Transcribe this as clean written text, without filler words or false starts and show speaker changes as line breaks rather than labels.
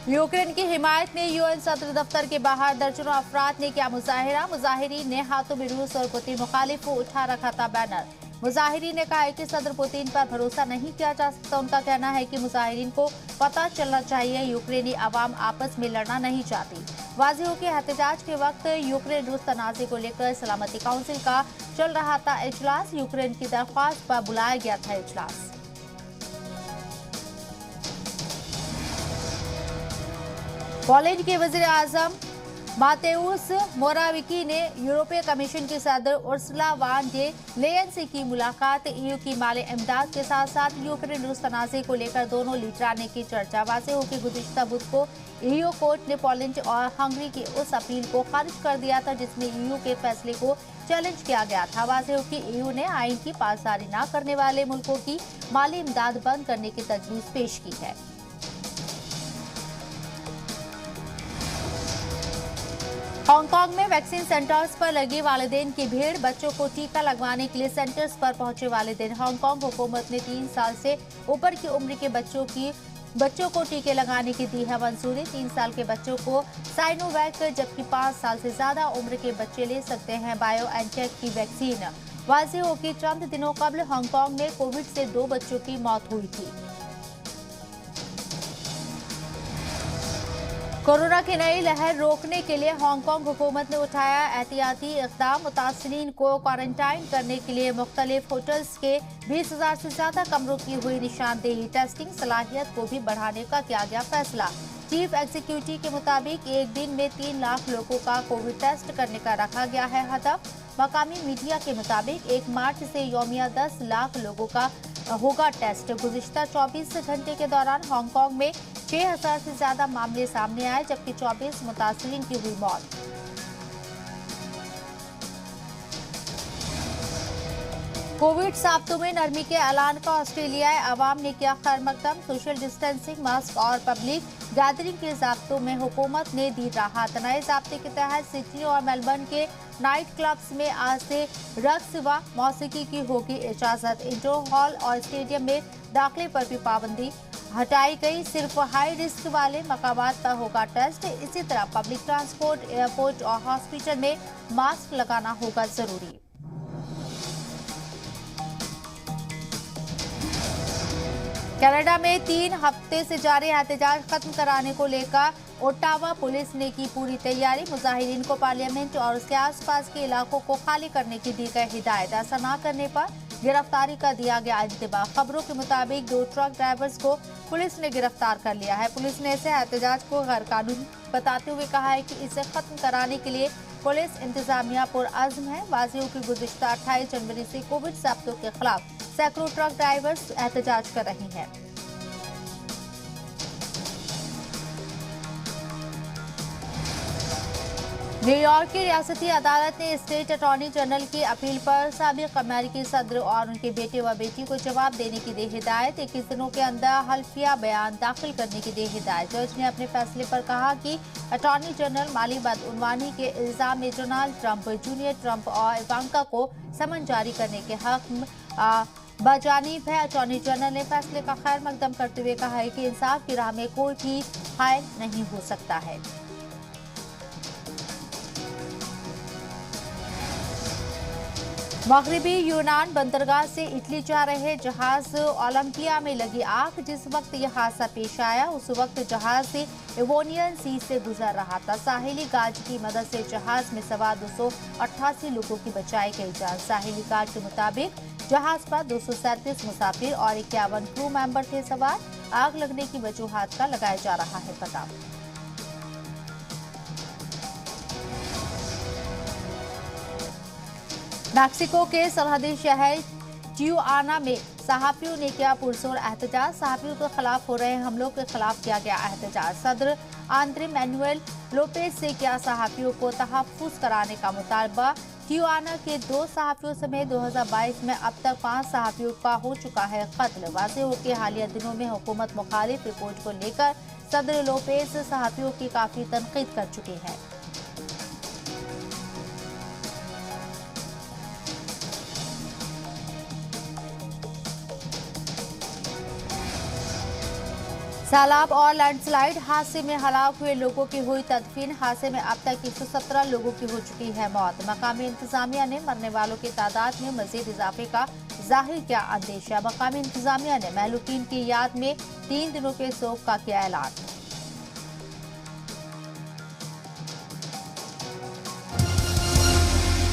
Ukraine की हिमायत में UN सदर दफ्तर के बाहर दर्जनों अफराद ने किया मुजाहिरा। मुजाहिरीन ने हाथों में रूस और पुतिन मुखालिफ को उठा रखा था बैनर। मुजाहिरीन ने कहा है कि सदर पुतिन पर भरोसा नहीं किया जा सकता। उनका कहना है कि मुजाहिरीन को पता चलना चाहिए यूक्रेनी आवाम आपस में लड़ना नहीं चाहती। वाज़ेह हो कि एहतजाज के वक्त यूक्रेन रूस तनाज़े को लेकर सलामती काउंसिल का चल रहा था इजलास। यूक्रेन की दरख्वास्त पर बुलाया गया था इजलास। पोलैंड के वजीर आजम मातेउस मोराविकी ने यूरोपीय कमीशन की सदर उर्सुला वान डे लेयन से की मुलाकात। ईयू की माली इमदाद के साथ साथ यूक्रेन रूस तनाज़े को लेकर दोनों लीडर ने की चर्चा। वाज़ेह हो कि गुज़िश्ता बुध को ईयू कोर्ट ने पोलैंड और हंगरी की उस अपील को खारिज कर दिया था जिसमें ईयू के फैसले को चैलेंज किया गया था। वाज़ेह हो कि ईयू ने आइन की पासदारी न करने वाले मुल्कों की माली इमदाद बंद करने की तजवीज़ पेश की है। हांगकांग में वैक्सीन सेंटर्स पर लगी वालिदैन की भीड़। बच्चों को टीका लगवाने के लिए सेंटर्स पर पहुंचे वालिदैन। हांगकांग हुकूमत ने 3 साल से ऊपर की उम्र के बच्चों को टीके लगाने की दी है मंजूरी। 3 साल के बच्चों को साइनोवैक जबकि 5 साल से ज्यादा उम्र के बच्चे ले सकते हैं बायोएनटेक की वैक्सीन। वाज़ेह हो कि चंद दिनों कबल हांगकांग में कोविड से 2 बच्चों की मौत हुई थी। कोरोना की नई लहर रोकने के लिए हांगकांग हुकूमत ने उठाया एहतियाती इक़दाम। मुतासिरीन को क्वारंटाइन करने के लिए मुख्तलिफ होटल्स के 20,000 से ज्यादा कमरों की हुई निशानदेही। टेस्टिंग सलाहियत को भी बढ़ाने का किया गया फैसला। चीफ एग्जीक्यूटिव के मुताबिक एक दिन में 3 लाख लोगों का कोविड टेस्ट करने का रखा गया है हदफ। मकामी मीडिया के मुताबिक 1 मार्च से यौमिया 10 लाख लोगों का होगा टेस्ट। गुज़िश्ता 24 घंटे के दौरान हांगकांग में 6,000 से ज्यादा मामले सामने आए जबकि 24 मुतासिरीन की हुई मौत। कोविड साब्तों में नरमी के ऐलान का ऑस्ट्रेलियाई अवाम ने किया खैर मकदम। सोशल डिस्टेंसिंग, मास्क और पब्लिक गैदरिंग के जाब्तों में हुकूमत ने दी राहत। नए जाब्ते के तहत सिडनी और मेलबर्न के नाइट क्लब्स में आज से रक्स व मौसीकी की होगी इजाजत। इंडोर हॉल और स्टेडियम में दाखिले पर भी पाबंदी हटाई गई। सिर्फ हाई रिस्क वाले मकामात पर होगा टेस्ट। इसी तरह पब्लिक ट्रांसपोर्ट, एयरपोर्ट और हॉस्पिटल में मास्क लगाना होगा जरूरी। कनाडा में 3 हफ्ते से जारी एहतजाज खत्म कराने को लेकर ओटावा पुलिस ने की पूरी तैयारी। मुजाहिरीन को पार्लियामेंट और उसके आसपास के इलाकों को खाली करने की दी गई हिदायत। ऐसा न करने पर गिरफ्तारी का दिया गया इंतबाह। खबरों के मुताबिक 2 ट्रक ड्राइवर्स को पुलिस ने गिरफ्तार कर लिया है। पुलिस ने इसे एहतजाज को गैर कानूनी बताते हुए कहा है कि इसे खत्म कराने के लिए पुलिस इंतजामिया पुरअज़्म है। वाज़ेह हो कि गुज़िश्ता 28 जनवरी से कोविड ज़ाब्तों के खिलाफ सैकड़ों ट्रक ड्राइवर्स एहतजाज कर रही हैं। न्यूयॉर्क की रियासती अदालत ने स्टेट अटॉर्नी जनरल की अपील पर साबिक अमेरिकी सदर और उनके बेटे व बेटी को जवाब देने की दी हिदायत। 21 दिनों के अंदर हल्फिया बयान दाखिल करने की दी हिदायत। जज ने अपने फैसले पर कहा कि अटॉर्नी जनरल माली बदउनवानी के इल्जाम में डोनाल्ड ट्रंप, जूनियर ट्रंप और इवांका को समन जारी करने के हक बजानिब है। अटॉर्नी जनरल ने फैसले का खैर मकदम करते हुए कहा है कि इंसाफ की राह में कोई भी हायल नहीं हो सकता है। मगरबी यूनान बंदरगाह से इटली जा रहे जहाज ओलंपिया में लगी आग। जिस वक्त यह हादसा पेश आया उस वक्त जहाज इवोनियन सी से गुजर रहा था। साहिली गार्ड की मदद से जहाज में सवार 288 लोगों की बचाई गई जान। साहिली गार्ड के मुताबिक जहाज पर 237 मुसाफिर और 51 क्रू मेंबर थे सवार। आग लगने की वजूहात का लगाया जा रहा है पता। मैक्सिको के सरहदी शहर टिजुआना में सहाफियों ने किया पुरजोर एहतजाज। सहाफियों के खिलाफ हो रहे हमलों के खिलाफ किया गया एहतजाज। सदर आंद्रे मैनुएल लोपेज से किया सहाफियों को तहफ्फुज कराने का मुतालबा। टिजुआना के 2 सहाफियों समेत 2022 में अब तक 5 सहाफियों का हो चुका है कत्ल। वाज़ेह हो कि हालिया दिनों में हुकूमत मुखालिफ रिपोर्ट को लेकर सदर लोपेज सहाफियों की काफी तनकीद कर चुके हैं। सैलाब और लैंडस्लाइड हादसे में हलाक हुए लोगों की हुई तदफीन। हादसे में अब तक 117 लोगों की हो चुकी है मौत। मकामी इंतजामिया ने मरने वालों की तादाद में मजीद इजाफे का जाहिर किया अंदेशा। मकामी इंतजामिया ने महलूकीन की याद में 3 दिनों के शोक का किया ऐलान।